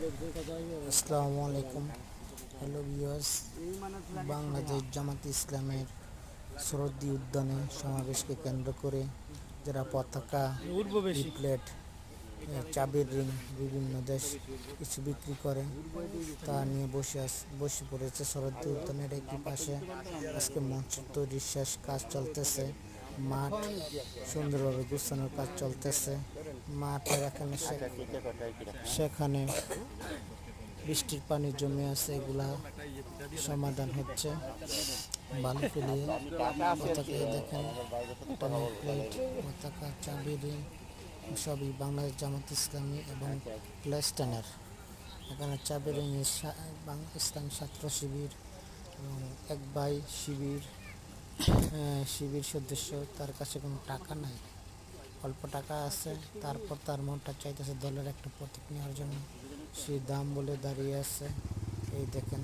আসসালামু আলাইকুম। Hello viewers, Bangladesh Jamaat ইসলামের শরদ্দি উদ্যানে সমাবেশকে কেন্দ্র করে যারা পতাকা, লিফলেট, চাবির রিং, বিভিন্ন দেশ কিছু বিক্রি করে তা নিয়ে বসে পড়েছে শরদ্দি উদ্যানের একই পাশে। আজকে মঞ্চ তৈরির শেষ কাজ চলতেছে। মাঠ সুন্দরভাবে গুছানোর কাজ চলতেছে। মাঠের সেখানে বৃষ্টির পানি জমে আছে, এগুলা সমাধান হচ্ছে বালু ফেলিয়ে। পতাকা দেখেন, প্লেট, পতাকা, চাবি, রিং সবই বাংলাদেশ জামাত ইসলামী এবং প্লেস্টানের। এখানে চাবি রিং ইসলাম ছাত্র শিবির এবং এক ভাই শিবির সদস্য, তার কাছে কোনো টাকা নাই, অল্প টাকা আছে, তারপর তার মনটা চাইতেছে দলের একটা প্রতীক নেওয়ার জন্য। সে দাম বলে দাঁড়িয়ে আছে। এই দেখেন।